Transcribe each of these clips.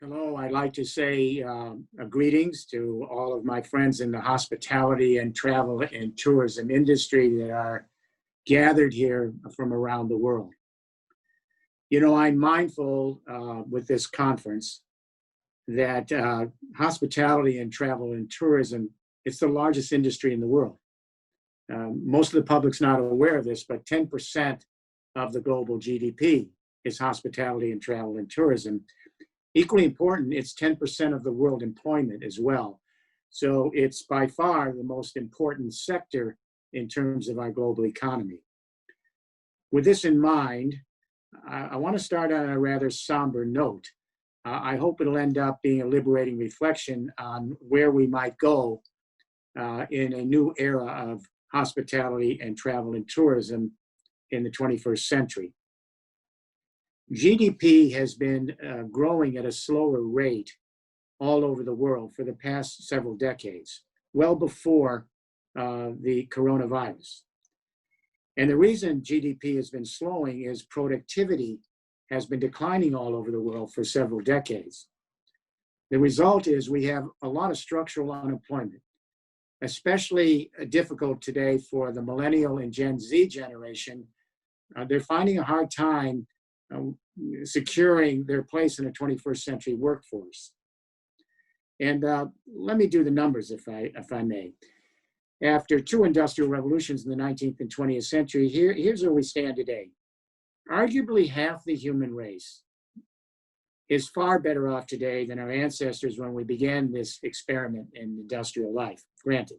Hello, I'd like to say greetings to all of my friends in the hospitality and travel and tourism industry that are gathered here from around the world. You know, I'm mindful with this conference that hospitality and travel and tourism, it's the largest industry in the world. Most of the public's not aware of this, but 10% of the global GDP is hospitality and travel and tourism. Equally important, it's 10% of the world employment as well. So it's by far the most important sector in terms of our global economy. With this in mind, I want to start on a rather somber note. I hope it'll end up being a liberating reflection on where we might go in a new era of hospitality and travel and tourism in the 21st century. GDP has been growing at a slower rate all over the world for the past several decades, well before the coronavirus. And the reason GDP has been slowing is productivity has been declining all over the world for several decades. The result is we have a lot of structural unemployment, especially difficult today for the millennial and Gen Z generation. They're finding a hard time securing their place in a 21st century workforce. And let me do the numbers if I may. After two industrial revolutions in the 19th and 20th century, here's where we stand today. Arguably half the human race is far better off today than our ancestors when we began this experiment in industrial life, granted.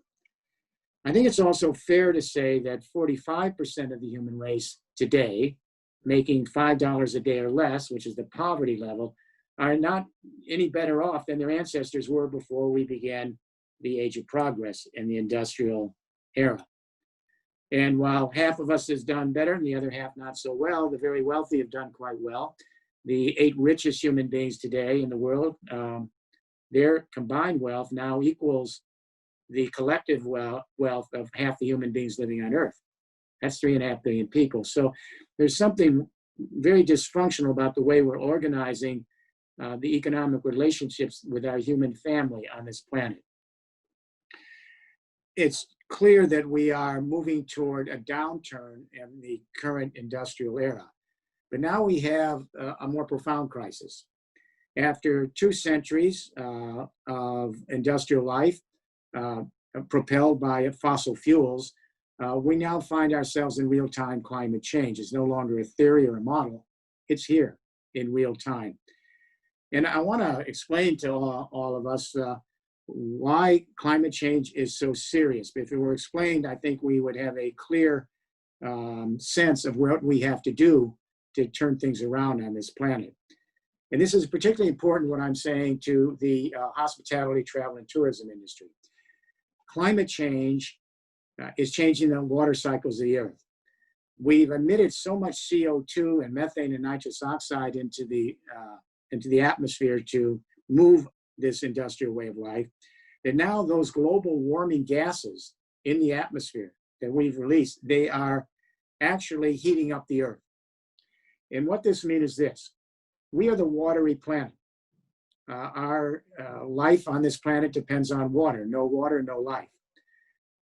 I think it's also fair to say that 45% of the human race today, making $5 a day or less, which is the poverty level, are not any better off than their ancestors were before we began the age of progress in the industrial era. And while half of us has done better and the other half not so well, the very wealthy have done quite well. The 8 richest human beings today in the world, their combined wealth now equals the collective wealth of half the human beings living on Earth. That's 3.5 billion people. So there's something very dysfunctional about the way we're organizing the economic relationships with our human family on this planet. It's clear that we are moving toward a downturn in the current industrial era. But now we have a more profound crisis. After 2 centuries of industrial life propelled by fossil fuels, we now find ourselves in real-time climate change. It's no longer a theory or a model. It's here in real time. And I want to explain to all of us why climate change is so serious. If it were explained, I think we would have a clear sense of what we have to do to turn things around on this planet. And this is particularly important what I'm saying to the hospitality, travel, and tourism industry. Climate change is changing the water cycles of the Earth. We've emitted so much CO2 and methane and nitrous oxide into the atmosphere to move this industrial way of life, that now those global warming gases in the atmosphere that we've released, they are actually heating up the Earth. And what this means is this: we are the watery planet. Our life on this planet depends on water. No water, no life.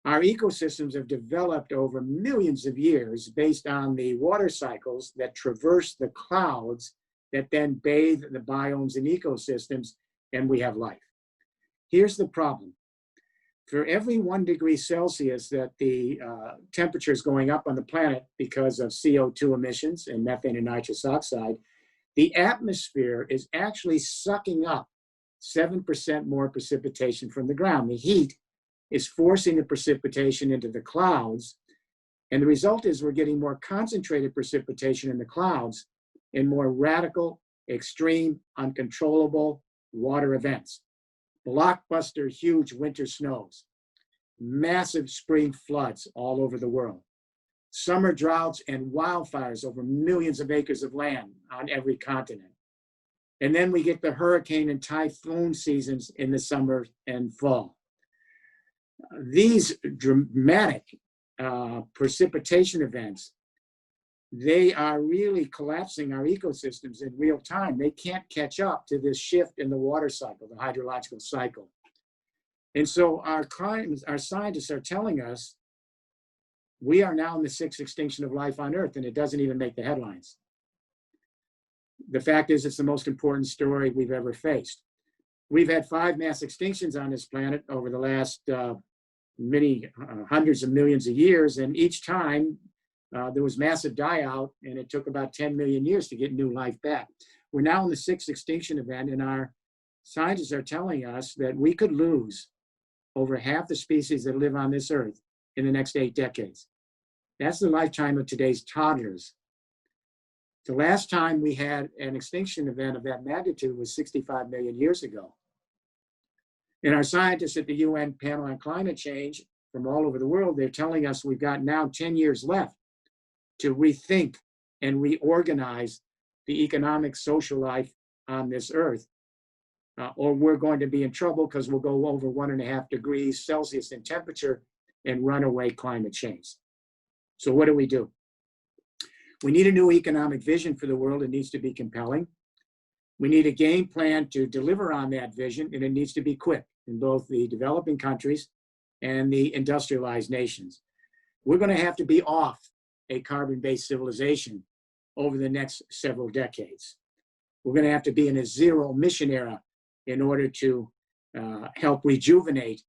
Our ecosystems have developed over millions of years based on the water cycles that traverse the clouds that then bathe the biomes and ecosystems, and we have life. Here's the problem. For every 1 degree Celsius that the temperature is going up on the planet because of CO2 emissions and methane and nitrous oxide, the atmosphere is actually sucking up 7% more precipitation from the ground. The heat is forcing the precipitation into the clouds, and the result is we're getting more concentrated precipitation in the clouds and more radical, extreme, uncontrollable water events. Blockbuster, huge winter snows, massive spring floods all over the world, summer droughts and wildfires over millions of acres of land on every continent. And then we get the hurricane and typhoon seasons in the summer and fall. These dramatic precipitation events they are really collapsing our ecosystems in real time. They can't catch up to this shift in the water cycle, the hydrological cycle. And so our scientists are telling us we are now in the sixth extinction of life on Earth, and it doesn't even make the headlines. The fact is, it's the most important story we've ever faced. We've had 5 mass extinctions on this planet over the last many hundreds of millions of years, and each time there was massive die-out, and it took about 10 million years to get new life back. We're now in the 6th extinction event, and our scientists are telling us that we could lose over half the species that live on this Earth in the next 8 decades. That's the lifetime of today's toddlers. The last time we had an extinction event of that magnitude was 65 million years ago. And our scientists at the UN panel on climate change from all over the world, they're telling us we've got now 10 years left to rethink and reorganize the economic, social life on this Earth, or we're going to be in trouble because we'll go over 1.5 degrees Celsius in temperature and runaway climate change. So what do? We need a new economic vision for the world. It needs to be compelling. We need a game plan to deliver on that vision, and it needs to be quick in both the developing countries and the industrialized nations. We're going to have to be off a carbon-based civilization over the next several decades. We're going to have to be in a zero-emission era in order to help rejuvenate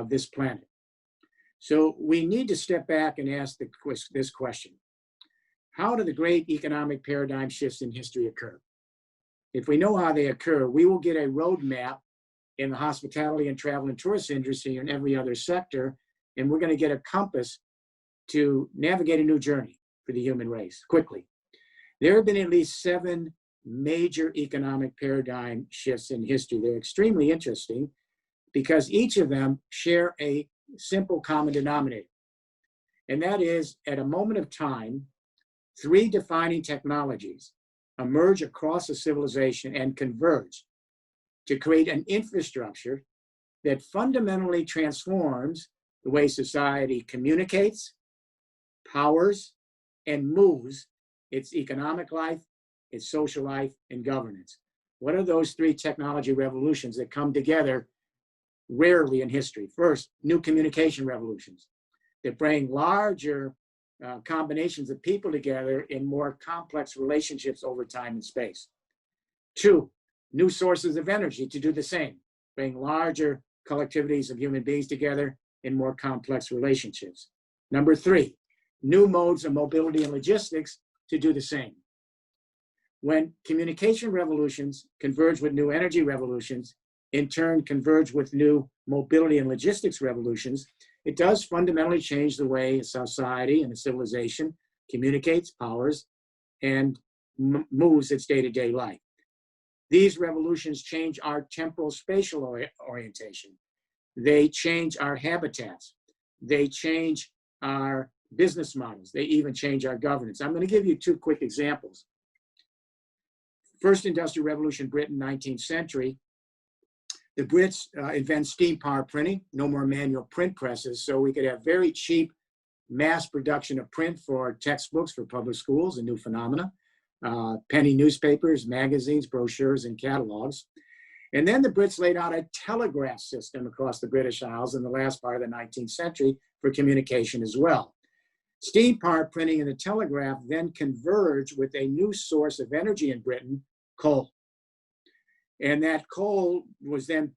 this planet. So we need to step back and ask this question. How do the great economic paradigm shifts in history occur? If we know how they occur, we will get a roadmap in the hospitality and travel and tourist industry and every other sector, and we're going to get a compass to navigate a new journey for the human race quickly. There have been at least 7 major economic paradigm shifts in history. They're extremely interesting because each of them share a simple common denominator. And that is, at a moment of time, 3 defining technologies emerge across a civilization and converge to create an infrastructure that fundamentally transforms the way society communicates, powers, and moves its economic life, its social life, and governance. What are those 3 technology revolutions that come together rarely in history? First, new communication revolutions that bring larger combinations of people together in more complex relationships over time and space. 2, new sources of energy to do the same, bring larger collectivities of human beings together in more complex relationships. Number 3, new modes of mobility and logistics to do the same. When communication revolutions converge with new energy revolutions, in turn converge with new mobility and logistics revolutions, it does fundamentally change the way a society and a civilization communicates, powers, and moves its day-to-day life. These revolutions change our temporal spatial orientation. They change our habitats. They change our business models. They even change our governance. I'm going to give you 2 quick examples. First industrial revolution, Britain, 19th century. The Brits invent steam power printing, no more manual print presses, so we could have very cheap mass production of print for textbooks for public schools, a new phenomena, penny newspapers, magazines, brochures, and catalogs. And then the Brits laid out a telegraph system across the British Isles in the last part of the 19th century for communication as well. Steam power printing and the telegraph then converge with a new source of energy in Britain, coal. And that coal was then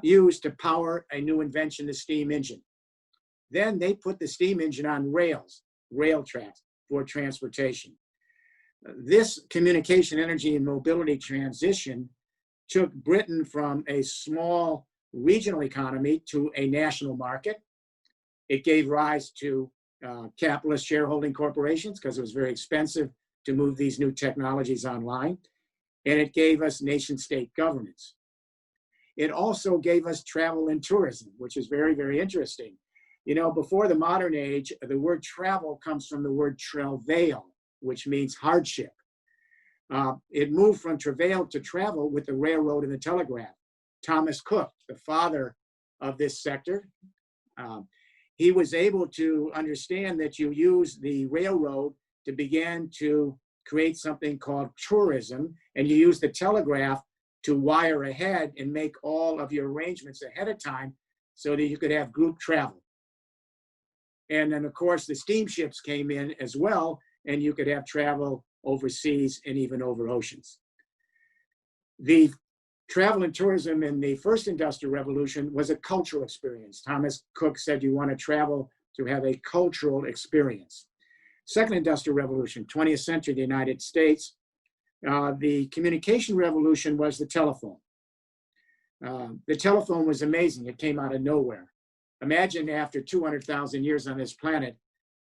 used to power a new invention, the steam engine. Then they put the steam engine on rails, rail tracks for transportation. This communication, energy, and mobility transition took Britain from a small regional economy to a national market. It gave rise to capitalist shareholding corporations because it was very expensive to move these new technologies online. And it gave us nation-state governance. It also gave us travel and tourism, which is very, very interesting. You know, before the modern age, the word travel comes from the word travail, which means hardship. It moved from travail to travel with the railroad and the telegraph. Thomas Cook, the father of this sector, he was able to understand that you use the railroad to begin to create something called tourism, and you use the telegraph to wire ahead and make all of your arrangements ahead of time so that you could have group travel. And then, of course, the steamships came in as well, and you could have travel overseas and even over oceans. The travel and tourism in the first industrial revolution was a cultural experience. Thomas Cook said you want to travel to have a cultural experience. Second industrial revolution, 20th century, the United States, the communication revolution was the telephone. The telephone was amazing. It came out of nowhere. Imagine after 200,000 years on this planet,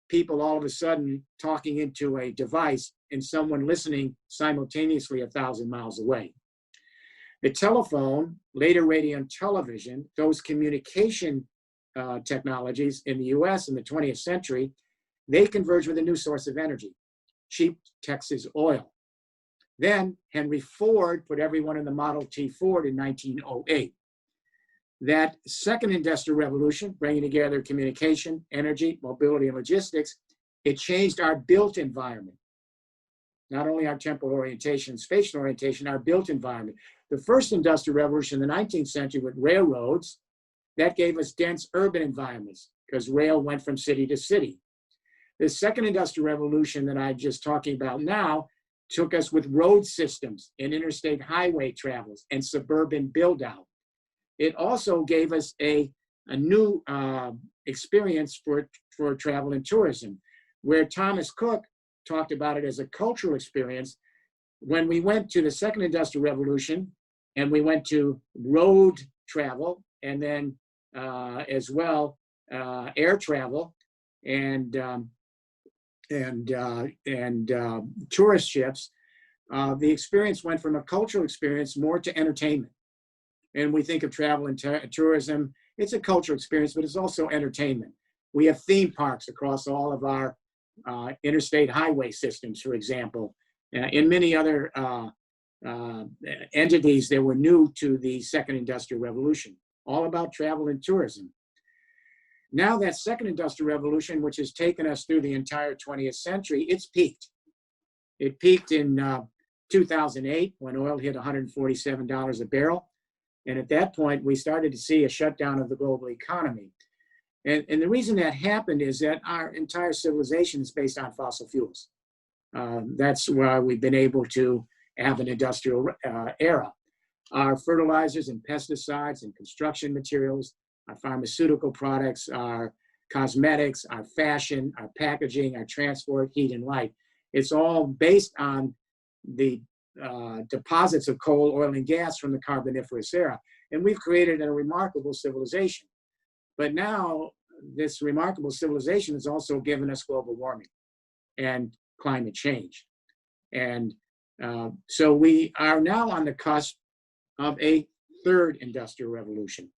people all of a sudden talking into a device and someone listening simultaneously 1,000 miles away. The telephone, later radio and television, those communication technologies in the US in the 20th century, they converged with a new source of energy, cheap Texas oil. Then Henry Ford put everyone in the Model T Ford in 1908. That second industrial revolution, bringing together communication, energy, mobility, and logistics, it changed our built environment. Not only our temporal orientation, spatial orientation, our built environment. The first industrial revolution in the 19th century with railroads, that gave us dense urban environments because rail went from city to city. The second industrial revolution that I'm just talking about now took us with road systems and interstate highway travels and suburban build out. It also gave us a new experience for travel and tourism, where Thomas Cook talked about it as a cultural experience. When we went to the second industrial revolution and we went to road travel and then as well air travel and tourist ships, the experience went from a cultural experience more to entertainment. And we think of travel and tourism, it's a cultural experience, but it's also entertainment. We have theme parks across all of our interstate highway systems, for example. In many other entities that were new to the second industrial revolution, all about travel and tourism. Now that second industrial revolution, which has taken us through the entire 20th century, it's peaked. It peaked in 2008 when oil hit $147 a barrel. And at that point, we started to see a shutdown of the global economy. And the reason that happened is that our entire civilization is based on fossil fuels. That's why we've been able to have an industrial era. Our fertilizers and pesticides and construction materials, our pharmaceutical products, our cosmetics, our fashion, our packaging, our transport, heat and light. It's all based on the deposits of coal, oil, and gas from the Carboniferous era. And we've created a remarkable civilization. But now this remarkable civilization has also given us global warming and climate change. And so we are now on the cusp of a third industrial revolution,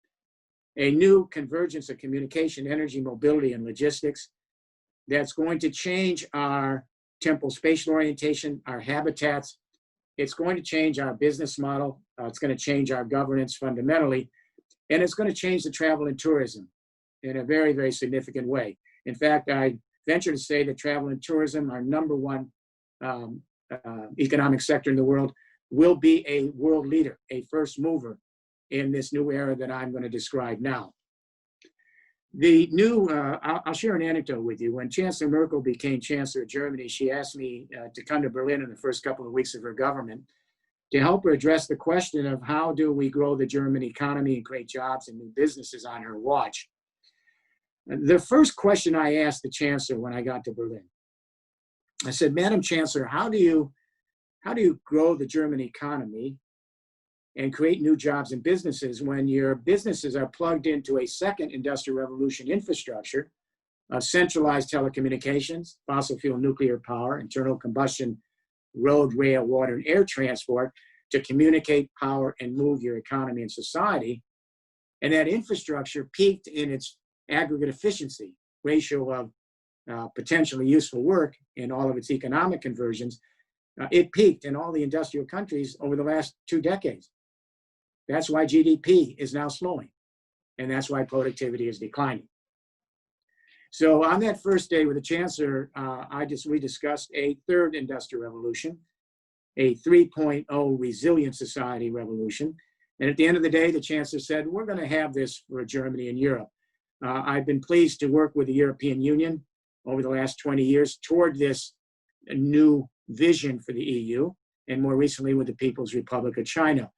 a new convergence of communication, energy, mobility, and logistics that's going to change our temporal spatial orientation, our habitats. It's going to change our business model. It's going to change our governance fundamentally. And it's going to change the travel and tourism in a very, very significant way. In fact, I venture to say that travel and tourism, our number one economic sector in the world, will be a world leader, a first mover in this new era that I'm going to describe now. The new, I'll share an anecdote with you. When Chancellor Merkel became Chancellor of Germany, she asked me to come to Berlin in the first couple of weeks of her government to help her address the question of how do we grow the German economy and create jobs and new businesses on her watch. The first question I asked the Chancellor when I got to Berlin, I said, Madam Chancellor, how do you grow the German economy and create new jobs and businesses when your businesses are plugged into a second industrial revolution infrastructure of centralized telecommunications, fossil fuel nuclear power, internal combustion, road, rail, water, and air transport to communicate, power, and move your economy and society. And that infrastructure peaked in its aggregate efficiency ratio of potentially useful work in all of its economic conversions. It peaked in all the industrial countries over the last 2 decades. That's why GDP is now slowing, and that's why productivity is declining. So on that first day with the chancellor, we discussed a third industrial revolution, a 3.0 resilient society revolution. And at the end of the day, the chancellor said, we're going to have this for Germany and Europe. I've been pleased to work with the European Union over the last 20 years toward this new vision for the EU, and more recently with the People's Republic of China.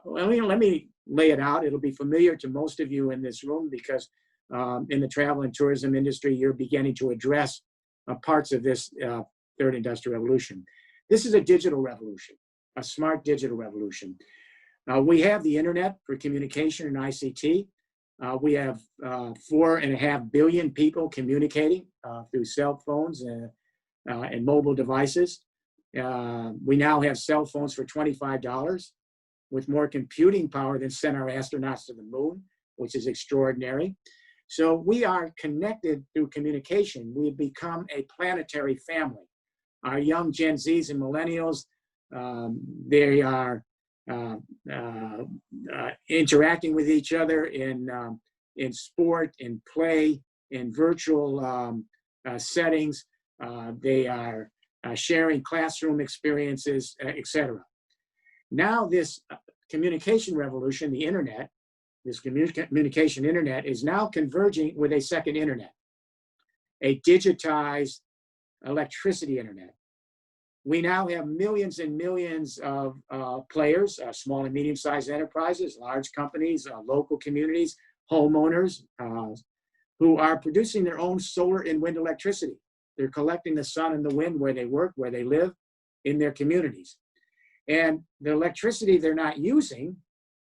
Let me lay it out. It'll be familiar to most of you in this room because in the travel and tourism industry, you're beginning to address parts of this third industrial revolution. This is a digital revolution, a smart digital revolution. We have the internet for communication and ICT. We have 4.5 billion people communicating through cell phones and mobile devices. We now have cell phones for $25 with more computing power than sent our astronauts to the moon, which is extraordinary. So we are connected through communication. We've become a planetary family. Our young Gen Zs and millennials, they are interacting with each other in sport, in play, in virtual settings. They are sharing classroom experiences, etc. Now this communication revolution, the internet, this communication internet is now converging with a second internet, a digitized electricity internet. We now have millions and millions of players, small and medium-sized enterprises, large companies, local communities, homeowners, who are producing their own solar and wind electricity. They're collecting the sun and the wind where they work, where they live, in their communities. And the electricity they're not using,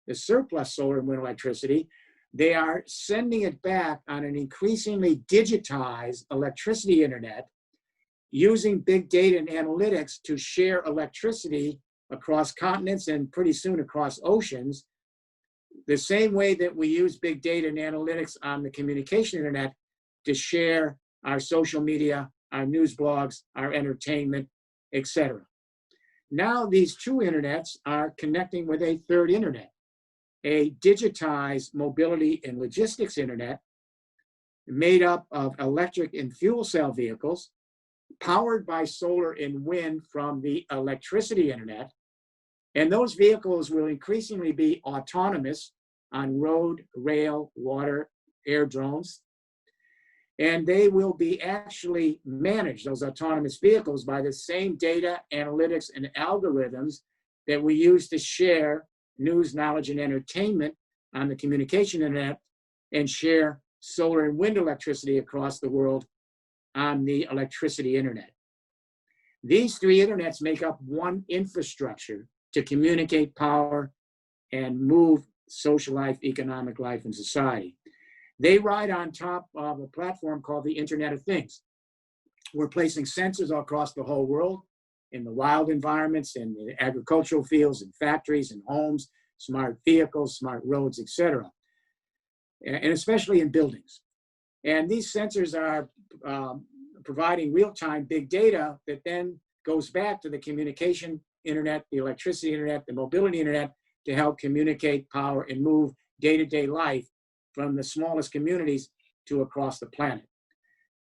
the surplus solar and wind electricity, they are sending it back on an increasingly digitized electricity internet using big data and analytics to share electricity across continents and pretty soon across oceans, the same way that we use big data and analytics on the communication internet to share our social media, our news blogs, our entertainment, etc. Now these two internets are connecting with a third internet, a digitized mobility and logistics internet made up of electric and fuel cell vehicles powered by solar and wind from the electricity internet. And those vehicles will increasingly be autonomous on road, rail, water, air drones. And they will be actually managed, those autonomous vehicles, by the same data, analytics, and algorithms that we use to share news, knowledge, and entertainment on the communication internet and share solar and wind electricity across the world on the electricity internet. These three internets make up one infrastructure to communicate power and move social life, economic life, and society. They ride on top of a platform called the Internet of Things. We're placing sensors across the whole world, in the wild environments, in the agricultural fields, in factories, in homes, smart vehicles, smart roads, etc., and especially in buildings. And these sensors are providing real-time big data that then goes back to the communication internet, the electricity internet, the mobility internet to help communicate power and move day-to-day life from the smallest communities to across the planet.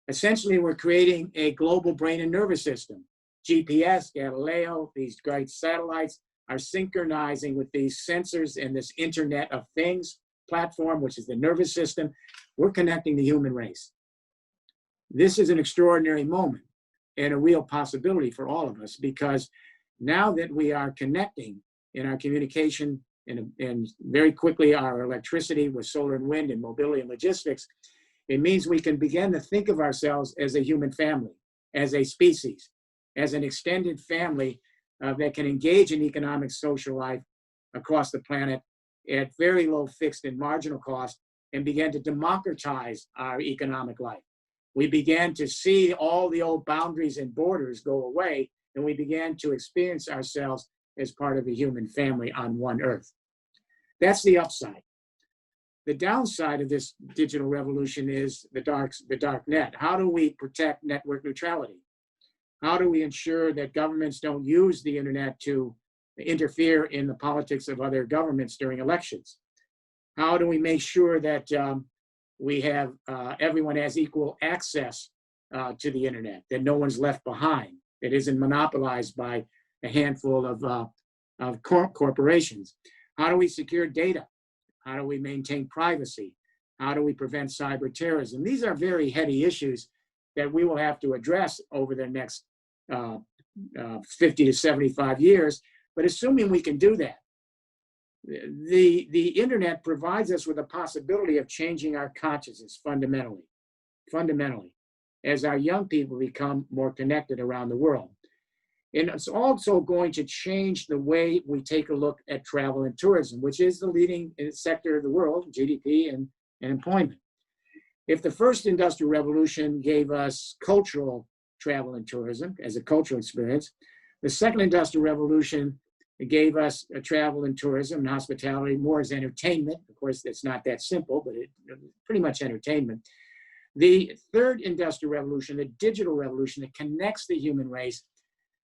Essentially, we're creating a global brain and nervous system. GPS, Galileo, these great satellites are synchronizing with these sensors and this Internet of Things platform, which is the nervous system. We're connecting the human race. This is an extraordinary moment and a real possibility for all of us, because now that we are connecting in our communication and very quickly our electricity with solar and wind and mobility and logistics, it means we can begin to think of ourselves as a human family, as a species, as an extended family that can engage in economic social life across the planet at very low fixed and marginal cost, and begin to democratize our economic life. We began to see all the old boundaries and borders go away, and we began to experience ourselves as part of a human family on one earth. That's the upside. The downside of this digital revolution is the dark net. How do we protect network neutrality? How do we ensure that governments don't use the internet to interfere in the politics of other governments during elections? How do we make sure that we have everyone has equal access to the internet, that no one's left behind, that isn't monopolized by a handful of corporations. How do we secure data? How do we maintain privacy? How do we prevent cyber terrorism? These are very heady issues that we will have to address over the next 50 to 75 years. But assuming we can do that, the internet provides us with a possibility of changing our consciousness fundamentally, as our young people become more connected around the world. And it's also going to change the way we take a look at travel and tourism, which is the leading sector of the world, GDP and employment. If the first industrial revolution gave us cultural travel and tourism as a cultural experience, the second industrial revolution gave us travel and tourism and hospitality more as entertainment. Of course, it's not that simple, but pretty much entertainment. The third industrial revolution, the digital revolution that connects the human race,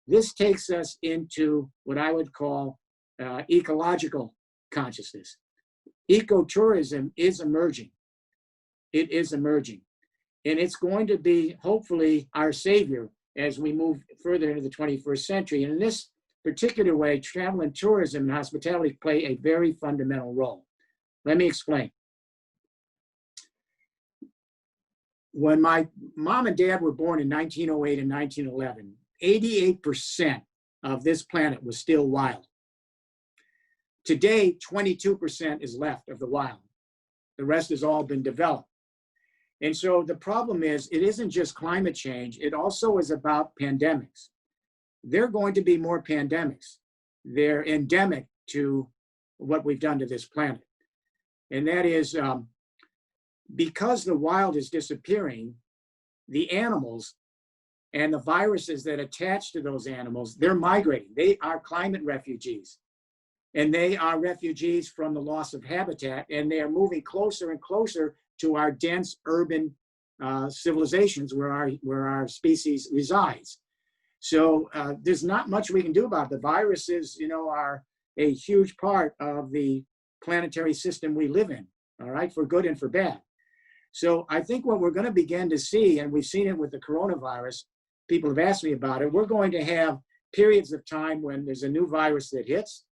this takes us into what I would call ecological consciousness. Ecotourism is emerging. It is emerging. And it's going to be, hopefully, our savior as we move further into the 21st century. And in this particular way, travel and tourism and hospitality play a very fundamental role. Let me explain. When my mom and dad were born in 1908 and 1911, 88% of this planet was still wild. Today, 22% is left of the wild. The rest has all been developed. And so the problem is, it isn't just climate change, it also is about pandemics. There are going to be more pandemics. They're endemic to what we've done to this planet. And that is, because the wild is disappearing, the animals and the viruses that attach to those animals, they're migrating. They are climate refugees. And they are refugees from the loss of habitat, and they are moving closer and closer to our dense urban civilizations where our species resides. So there's not much we can do about it. The viruses, are a huge part of the planetary system we live in, all right, for good and for bad. So I think what we're going to begin to see, and we've seen it with the coronavirus, people have asked me about it, we're going to have periods of time when there's a new virus that hits,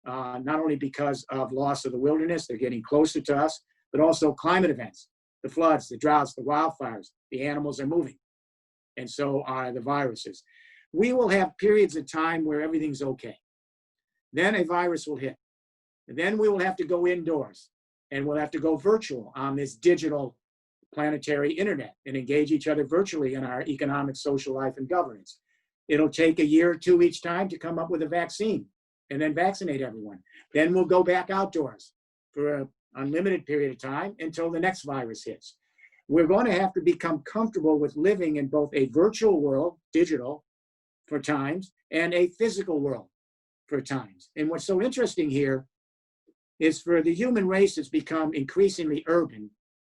not only because of loss of the wilderness, they're getting closer to us, but also climate events, the floods, the droughts, the wildfires, the animals are moving, and so are the viruses. We will have periods of time where everything's okay. Then a virus will hit. And then we will have to go indoors, and we'll have to go virtual on this digital planetary internet and engage each other virtually in our economic, social life, and governance. It'll take a year or two each time to come up with a vaccine and then vaccinate everyone. Then we'll go back outdoors for an unlimited period of time until the next virus hits. We're going to have to become comfortable with living in both a virtual world, digital, for times, and a physical world for times. And what's so interesting here is for the human race that's become increasingly urban.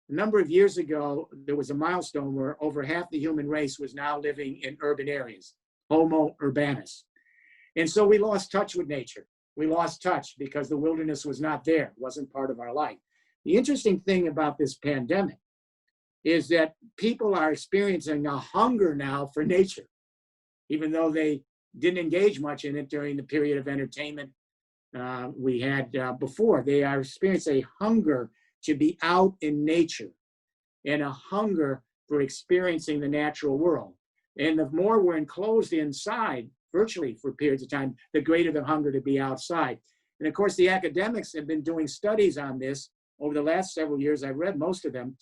A number of years ago, there was a milestone where over half the human race was now living in urban areas, Homo urbanus. And so we lost touch with nature. We lost touch because the wilderness was not there, wasn't part of our life. The interesting thing about this pandemic is that people are experiencing a hunger now for nature, even though they didn't engage much in it during the period of entertainment we had before. They are experiencing a hunger to be out in nature and a hunger for experiencing the natural world. And the more we're enclosed inside, virtually for periods of time, the greater the hunger to be outside. And of course, the academics have been doing studies on this over the last several years. I've read most of them.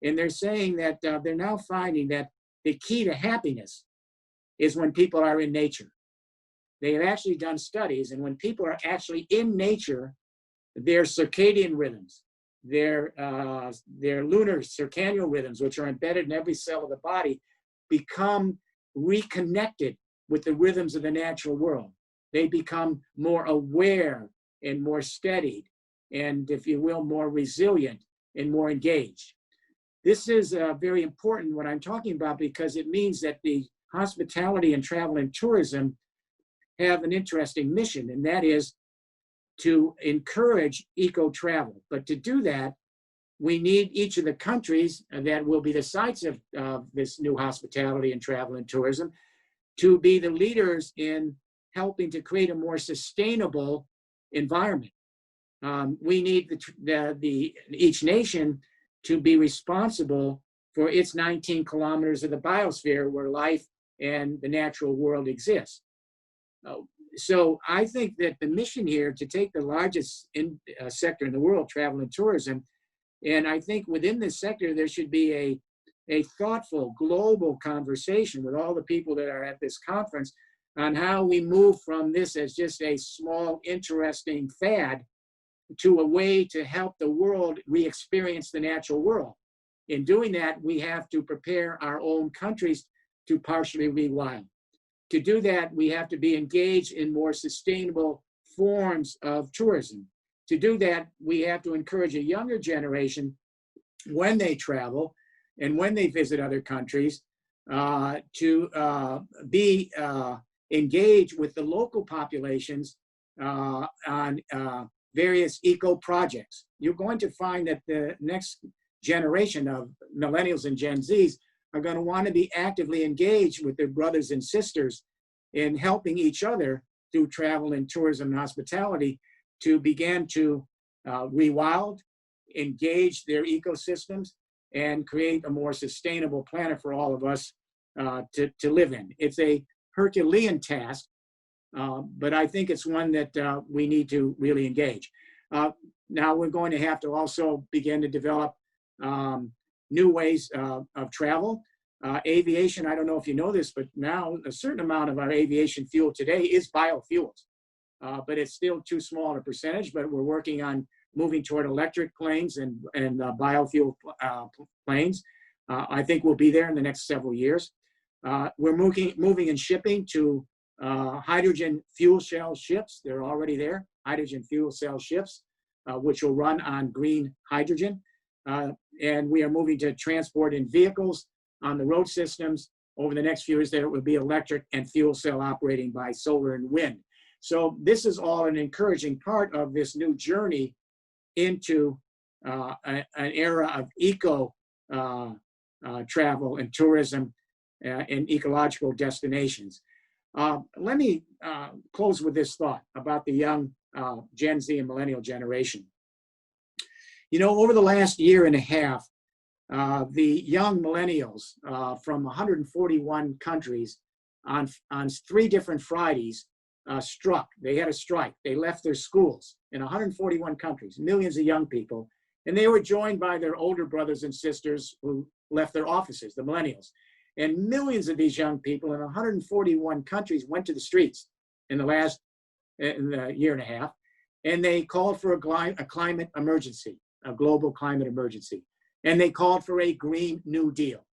And they're saying that they're now finding that the key to happiness is when people are in nature. They have actually done studies, and when people are actually in nature, their circadian rhythms, their lunar circadian rhythms, which are embedded in every cell of the body, become reconnected with the rhythms of the natural world. They become more aware and more steadied, and, if you will, more resilient and more engaged. This is very important, what I'm talking about, because it means that the hospitality and travel and tourism have an interesting mission, and that is to encourage eco-travel. But to do that, we need each of the countries that will be the sites of this new hospitality and travel and tourism to be the leaders in helping to create a more sustainable environment. We need each nation to be responsible for its 19 kilometers of the biosphere where life and the natural world exists. So I think that the mission here to take the largest sector in the world, travel and tourism, and I think within this sector, there should be a thoughtful global conversation with all the people that are at this conference on how we move from this as just a small, interesting fad to a way to help the world re-experience the natural world. In doing that, we have to prepare our own countries to partially rewild. To do that, we have to be engaged in more sustainable forms of tourism. To do that, we have to encourage a younger generation when they travel and when they visit other countries to be engaged with the local populations on various eco projects. You're going to find that the next generation of millennials and Gen Zs are going to want to be actively engaged with their brothers and sisters in helping each other through travel and tourism and hospitality to begin to rewild, engage their ecosystems, and create a more sustainable planet for all of us to live in. It's a Herculean task, but I think it's one that we need to really engage. Now we're going to have to also begin to develop new ways of travel. Aviation, I don't know if you know this, but now a certain amount of our aviation fuel today is biofuels. But it's still too small a percentage, but we're working on moving toward electric planes and biofuel planes. I think we'll be there in the next several years. We're moving in shipping to hydrogen fuel cell ships. They're already there, hydrogen fuel cell ships, which will run on green hydrogen. And we are moving to transport in vehicles on the road systems. Over the next few years, there will be electric and fuel cell operating by solar and wind. So this is all an encouraging part of this new journey into an era of eco travel and tourism and ecological destinations. Let me close with this thought about the young Gen Z and millennial generation. You know, over the last year and a half, the young millennials from 141 countries on 3 different Fridays struck. They had a strike. They left their schools in 141 countries, millions of young people, and they were joined by their older brothers and sisters who left their offices, the millennials. And millions of these young people in 141 countries went to the streets in the year and a half, and they called for a climate emergency, a global climate emergency. And they called for a Green New Deal.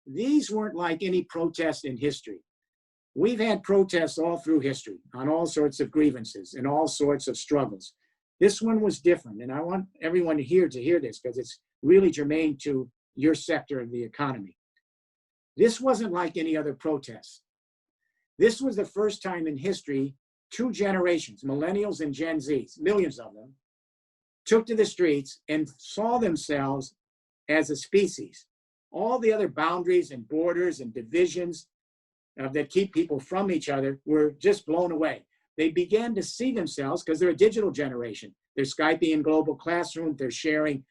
These weren't like any protest in history. We've had protests all through history on all sorts of grievances and all sorts of struggles. This one was different, and I want everyone here to hear this because it's really germane to your sector of the economy. This wasn't like any other protest. This was the first time in history 2 generations, millennials and Gen Zs, millions of them, took to the streets and saw themselves as a species. All the other boundaries and borders and divisions that keep people from each other were just blown away. They began to see themselves, because they're a digital generation. They're Skyping in global classrooms, they're sharing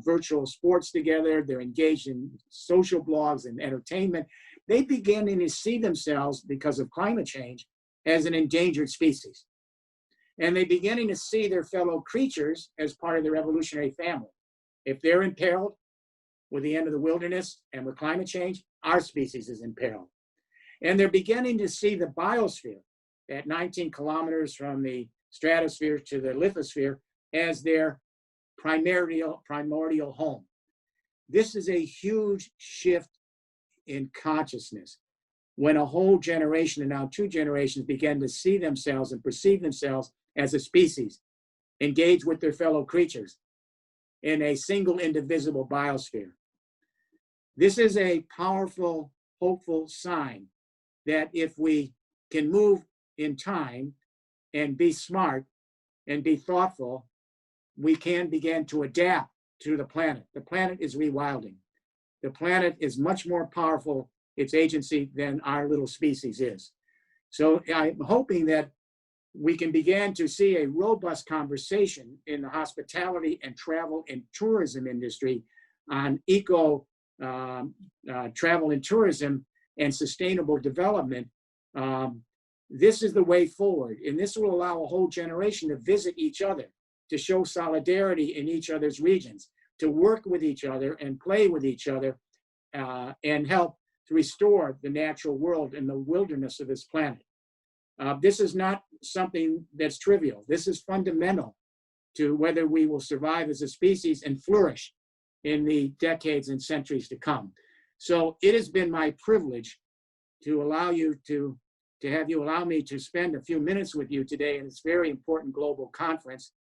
virtual sports together, they're engaged in social blogs and entertainment. They began to see themselves, because of climate change, as an endangered species. And they're beginning to see their fellow creatures as part of their evolutionary family. If they're imperiled with the end of the wilderness and with climate change, our species is imperiled. And they're beginning to see the biosphere at 19 kilometers from the stratosphere to the lithosphere as their primordial home. This is a huge shift in consciousness when a whole generation, and now 2 generations, began to see themselves and perceive themselves as a species, engaged with their fellow creatures in a single indivisible biosphere. This is a powerful, hopeful sign that if we can move in time and be smart and be thoughtful, we can begin to adapt to the planet. The planet is rewilding. The planet is much more powerful, its agency, than our little species is. So I'm hoping that we can begin to see a robust conversation in the hospitality and travel and tourism industry on eco travel and tourism and sustainable development. This is the way forward, and this will allow a whole generation to visit each other, to show solidarity in each other's regions, to work with each other and play with each other, and help to restore the natural world and the wilderness of this planet. This is not something that's trivial. This is fundamental to whether we will survive as a species and flourish in the decades and centuries to come. So it has been my privilege to allow you to have you allow me to spend a few minutes with you today in this very important global conference.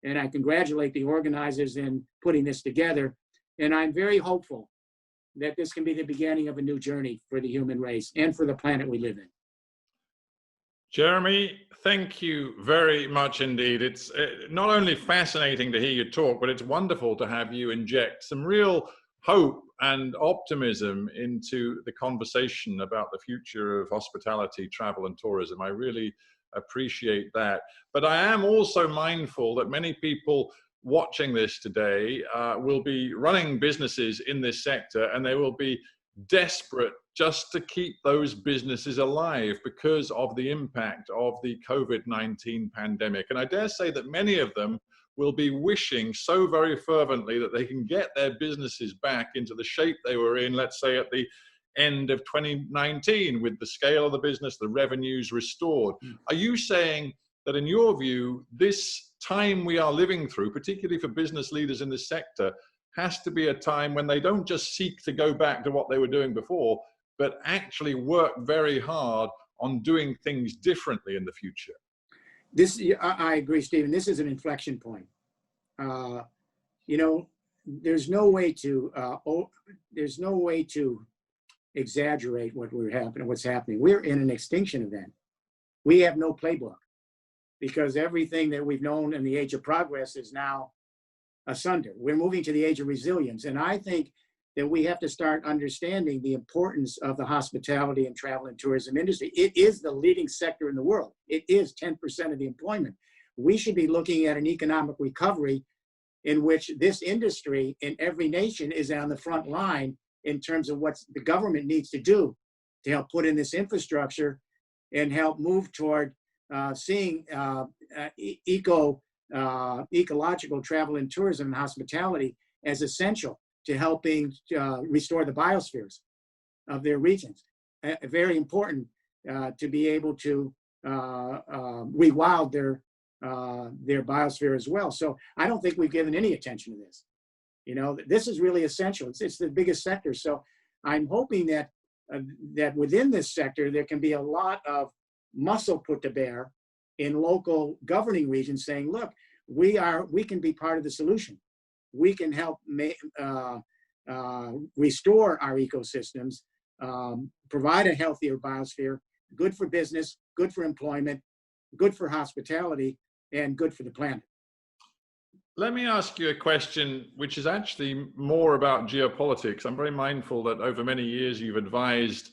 And I congratulate the organizers in putting this together. And I'm very hopeful that this can be the beginning of a new journey for the human race and for the planet we live in. Jeremy, thank you very much indeed. It's not only fascinating to hear you talk, but it's wonderful to have you inject some real hope and optimism into the conversation about the future of hospitality, travel, and tourism. I really appreciate that. But I am also mindful that many people watching this today will be running businesses in this sector, and they will be desperate just to keep those businesses alive because of the impact of the COVID-19 pandemic. And I dare say that many of them will be wishing so very fervently that they can get their businesses back into the shape they were in, let's say at the end of 2019, with the scale of the business, the revenues restored. Are you saying that in your view, this time we are living through, particularly for business leaders in this sector, has to be a time when they don't just seek to go back to what they were doing before, but actually work very hard on doing things differently in the future? I agree, Stephen. This is an inflection point. You know, there's no way to exaggerate what's happening. We're in an extinction event. We have no playbook because everything that we've known in the age of progress is now asunder. We're moving to the age of resilience, and I think that we have to start understanding the importance of the hospitality and travel and tourism industry. It is the leading sector in the world. It is 10% of the employment. We should be looking at an economic recovery in which this industry in every nation is on the front line in terms of what the government needs to do to help put in this infrastructure and help move toward seeing ecological travel and tourism and hospitality as essential to helping restore the biospheres of their regions. Very important to be able to rewild their biosphere as well. So I don't think we've given any attention to this. You know, this is really essential. It's the biggest sector. So I'm hoping that that within this sector, there can be a lot of muscle put to bear in local governing regions saying, look, we can be part of the solution. We can help restore our ecosystems, provide a healthier biosphere, good for business, good for employment, good for hospitality, and good for the planet. Let me ask you a question which is actually more about geopolitics. I'm very mindful that over many years you've advised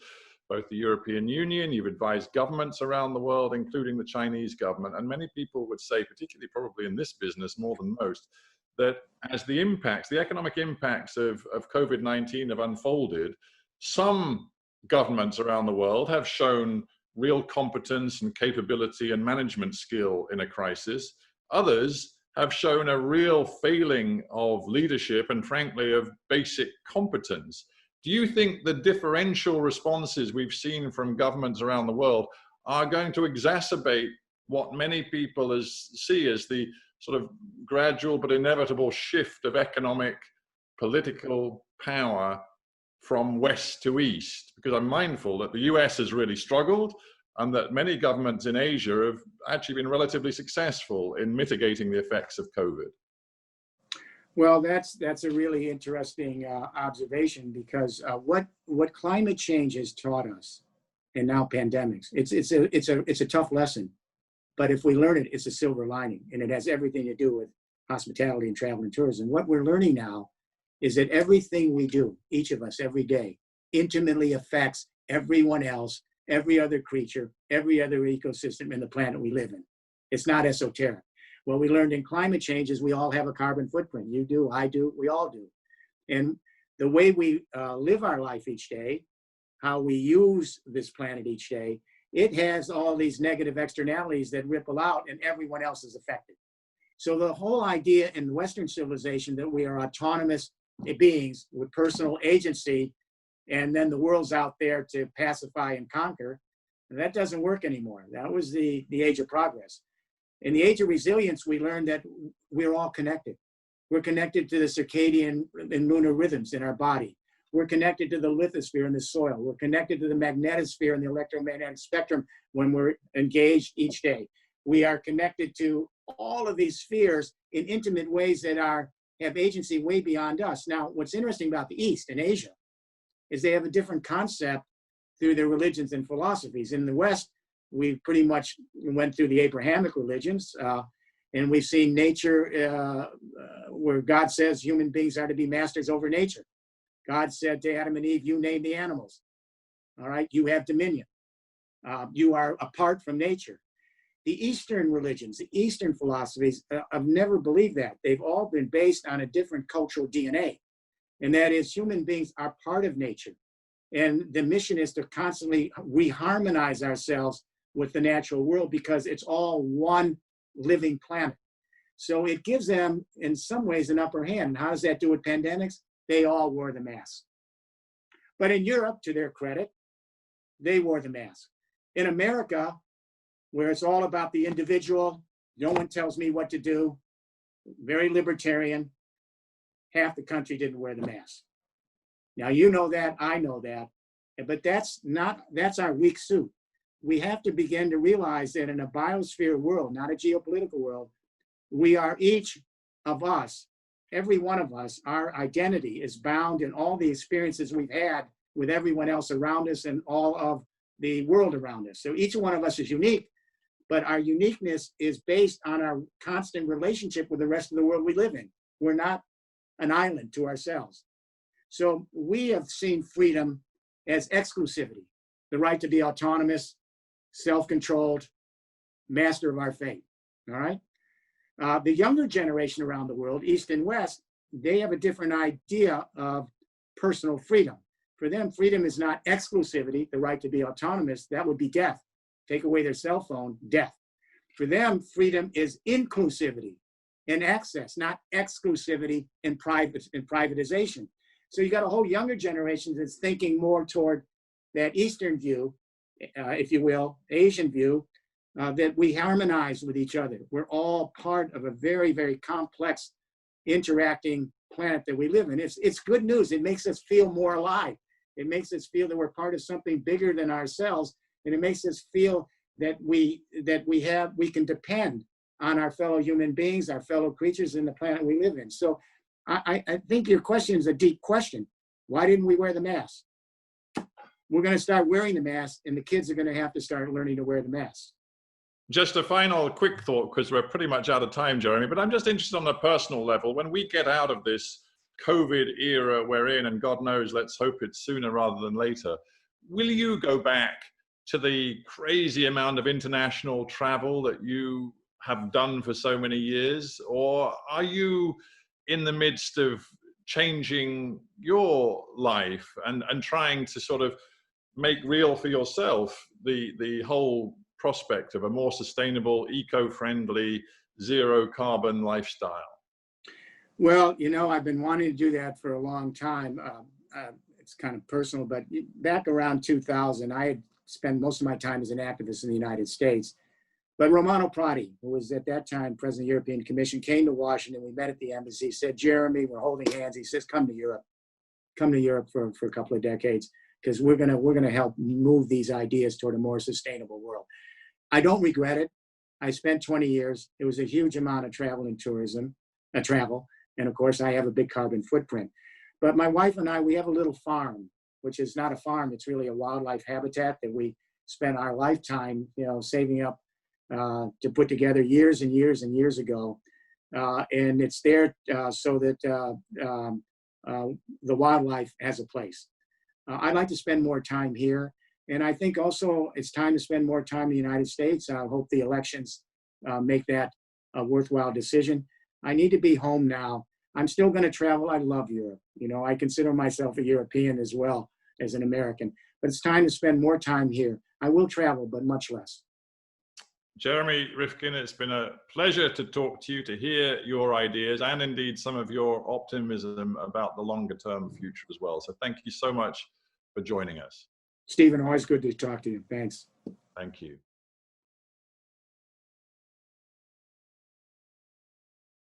both the European Union, you've advised governments around the world, including the Chinese government, and many people would say, particularly probably in this business more than most, that as the economic impacts of COVID-19 have unfolded, some governments around the world have shown real competence and capability and management skill in a crisis. Others have shown a real failing of leadership and frankly of basic competence. Do you think the differential responses we've seen from governments around the world are going to exacerbate what many people see as the sort of gradual but inevitable shift of economic, political power from west to east? Because I'm mindful that the US has really struggled and that many governments in Asia have actually been relatively successful in mitigating the effects of COVID. Well, that's a really interesting observation because what climate change has taught us, and now pandemics, it's a tough lesson, but if we learn it, it's a silver lining, and it has everything to do with hospitality and travel and tourism. What we're learning now is that everything we do, each of us every day, intimately affects everyone else, every other creature, every other ecosystem in the planet we live in. It's not esoteric. What we learned in climate change is we all have a carbon footprint. You do, I do, we all do. And the way we live our life each day, how we use this planet each day, it has all these negative externalities that ripple out and everyone else is affected. So the whole idea in Western civilization that we are autonomous beings with personal agency, and then the world's out there to pacify and conquer, and that doesn't work anymore. That was the age of progress. In the age of resilience, we learned that we're all connected. We're connected to the circadian and lunar rhythms in our body. We're connected to the lithosphere in the soil. We're connected to the magnetosphere and the electromagnetic spectrum when we're engaged each day. We are connected to all of these spheres in intimate ways that have agency way beyond us. Now, what's interesting about the East and Asia is they have a different concept through their religions and philosophies. In the West, we pretty much went through the Abrahamic religions, and we've seen nature where God says human beings are to be masters over nature. God said to Adam and Eve, you name the animals, all right? You have dominion. You are apart from nature. The Eastern religions, the Eastern philosophies, I've never believed that. They've all been based on a different cultural DNA, and that is human beings are part of nature. And the mission is to constantly reharmonize ourselves with the natural world because it's all one living planet. So it gives them, in some ways, an upper hand. And how does that do with pandemics? They all wore the mask. But in Europe, to their credit, they wore the mask. In America, where it's all about the individual, no one tells me what to do, very libertarian, half the country didn't wear the mask. Now, you know that, I know that, but that's our weak suit. We have to begin to realize that in a biosphere world, not a geopolitical world, we are each of us, every one of us, our identity is bound in all the experiences we've had with everyone else around us and all of the world around us. So each one of us is unique, but our uniqueness is based on our constant relationship with the rest of the world we live in. We're not an island to ourselves. So we have seen freedom as exclusivity, the right to be autonomous, self-controlled, master of our fate, all right? The younger generation around the world, East and West, they have a different idea of personal freedom. For them, freedom is not exclusivity, the right to be autonomous, that would be death. Take away their cell phone, death. For them, freedom is inclusivity and access, not exclusivity and privatization. So you got a whole younger generation that's thinking more toward that Eastern view, if you will, Asian view, that we harmonize with each other. We're all part of a very, very complex interacting planet that we live in. It's good news. It makes us feel more alive. It makes us feel that we're part of something bigger than ourselves. And it makes us feel that we can depend on our fellow human beings, our fellow creatures in the planet we live in. So I think your question is a deep question. Why didn't we wear the mask? We're going to start wearing the mask, and the kids are going to have to start learning to wear the mask. Just a final quick thought, because we're pretty much out of time, Jeremy, but I'm just interested on a personal level. When we get out of this COVID era we're in, and God knows, let's hope it's sooner rather than later, will you go back to the crazy amount of international travel that you have done for so many years? Or are you in the midst of changing your life and trying to sort of make real for yourself the whole prospect of a more sustainable, eco-friendly, zero carbon lifestyle? Well, you know, I've been wanting to do that for a long time. It's kind of personal, but back around 2000, I had spent most of my time as an activist in the United States. But Romano Prodi, who was at that time president of the European Commission, came to Washington. We met at the embassy. He said, Jeremy, we're holding hands. He says, come to Europe for a couple of decades, because we're gonna help move these ideas toward a more sustainable world. I don't regret it. I spent 20 years. It was a huge amount of travel and tourism, travel. And of course, I have a big carbon footprint. But my wife and I, we have a little farm, which is not a farm. It's really a wildlife habitat that we spent our lifetime, you know, saving up to put together years and years and years ago. and it's there so that the wildlife has a place. I'd like to spend more time here. And I think also it's time to spend more time in the United States. I hope the elections make that a worthwhile decision. I need to be home now. I'm still going to travel. I love Europe. You know, I consider myself a European as well as an American, but it's time to spend more time here. I will travel, but much less. Jeremy Rifkin, it's been a pleasure to talk to you, to hear your ideas and indeed some of your optimism about the longer term future as well. So thank you so much for joining us. Stephen, always good to talk to you. Thanks. Thank you.